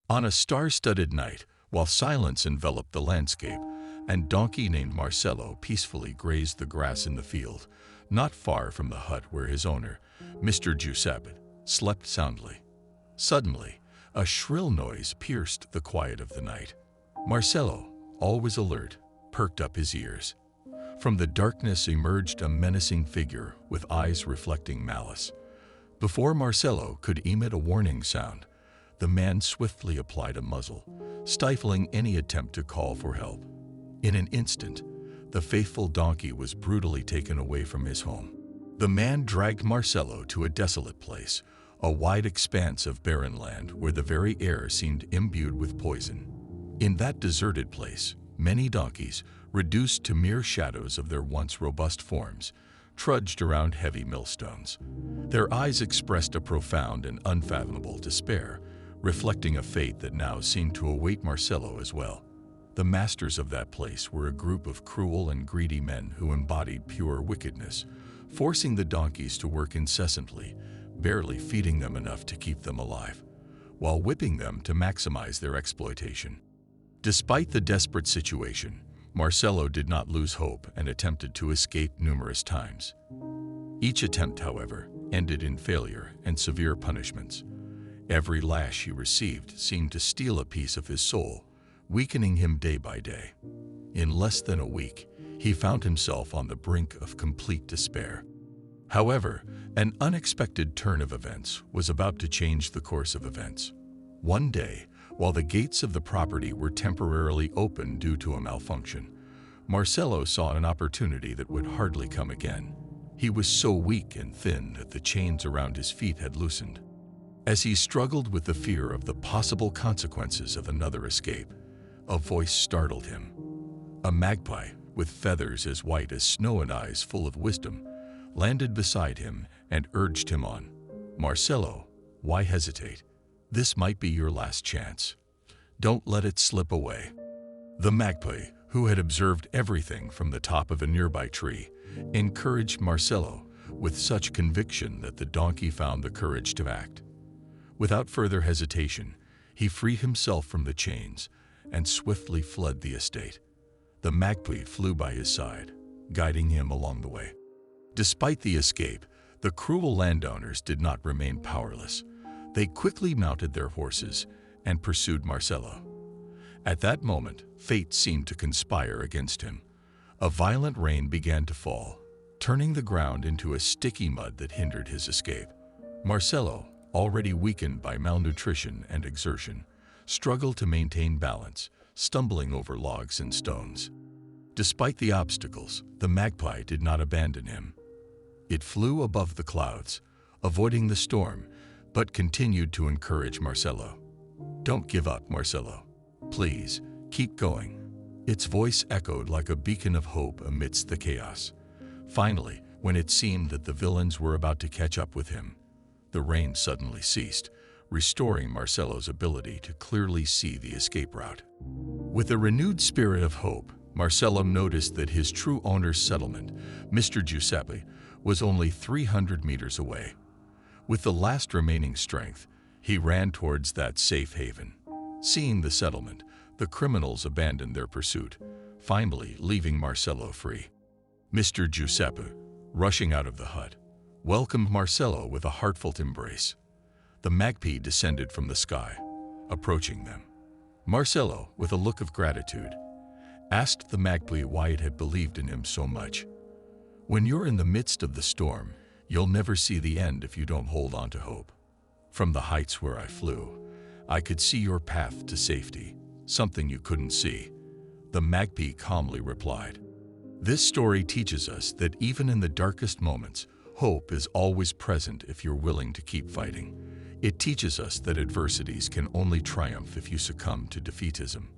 On a star-studded night, while silence enveloped the landscape, a donkey named Marcello peacefully grazed the grass in the field, not far from the hut where his owner, Mr. Giuseppe, slept soundly. Suddenly, a shrill noise pierced the quiet of the night. Marcello, always alert, perked up his ears. From the darkness emerged a menacing figure with eyes reflecting malice. Before Marcello could emit a warning sound, the man swiftly applied a muzzle, stifling any attempt to call for help. In an instant, the faithful donkey was brutally taken away from his home. The man dragged Marcello to a desolate place, a wide expanse of barren land where the very air seemed imbued with poison. In that deserted place, many donkeys, reduced to mere shadows of their once robust forms, trudged around heavy millstones. Their eyes expressed a profound and unfathomable despair, reflecting a fate that now seemed to await Marcello as well. The masters of that place were a group of cruel and greedy men who embodied pure wickedness, forcing the donkeys to work incessantly, barely feeding them enough to keep them alive, while whipping them to maximize their exploitation. Despite the desperate situation, Marcello did not lose hope and attempted to escape numerous times. Each attempt, however, ended in failure and severe punishments. Every lash he received seemed to steal a piece of his soul, weakening him day by day. In less than a week, he found himself on the brink of complete despair. However, an unexpected turn of events was about to change the course of events. One day, while the gates of the property were temporarily open due to a malfunction, Marcello saw an opportunity that would hardly come again. He was so weak and thin that the chains around his feet had loosened. As he struggled with the fear of the possible consequences of another escape, a voice startled him. A magpie, with feathers as white as snow and eyes full of wisdom, landed beside him and urged him on. "Marcello, why hesitate? This might be your last chance. Don't let it slip away." The magpie, who had observed everything from the top of a nearby tree, encouraged Marcello with such conviction that the donkey found the courage to act. Without further hesitation, he freed himself from the chains and swiftly fled the estate. The magpie flew by his side, guiding him along the way. Despite the escape, the cruel landowners did not remain powerless. They quickly mounted their horses and pursued Marcello. At that moment, fate seemed to conspire against him. A violent rain began to fall, turning the ground into a sticky mud that hindered his escape. Marcello, already weakened by malnutrition and exertion, struggled to maintain balance, stumbling over logs and stones. Despite the obstacles, the magpie did not abandon him. It flew above the clouds, avoiding the storm, but continued to encourage Marcello. "Don't give up, Marcello. Please, keep going." Its voice echoed like a beacon of hope amidst the chaos. Finally, when it seemed that the villains were about to catch up with him, the rain suddenly ceased, restoring Marcello's ability to clearly see the escape route. With a renewed spirit of hope, Marcello noticed that his true owner's settlement, Mr. Giuseppe, was only 300 meters away. With the last remaining strength, he ran towards that safe haven. Seeing the settlement, the criminals abandoned their pursuit, finally leaving Marcello free. Mr. Giuseppe, rushing out of the hut, welcomed Marcello with a heartfelt embrace. The magpie descended from the sky, approaching them. Marcello, with a look of gratitude, asked the magpie why it had believed in him so much. "When you're in the midst of the storm, you'll never see the end if you don't hold on to hope. From the heights where I flew, I could see your path to safety, something you couldn't see," the magpie calmly replied. This story teaches us that even in the darkest moments, hope is always present if you're willing to keep fighting. It teaches us that adversities can only triumph if you succumb to defeatism.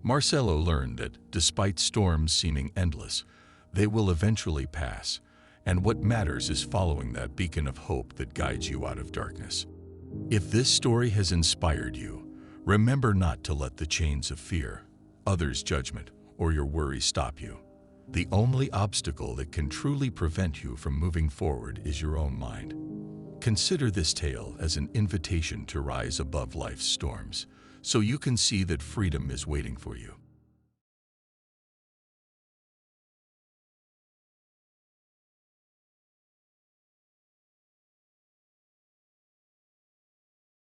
Marcello learned that, despite storms seeming endless, they will eventually pass, and what matters is following that beacon of hope that guides you out of darkness. If this story has inspired you, remember not to let the chains of fear, others' judgment, or your worries stop you. The only obstacle that can truly prevent you from moving forward is your own mind. Consider this tale as an invitation to rise above life's storms, so you can see that freedom is waiting for you.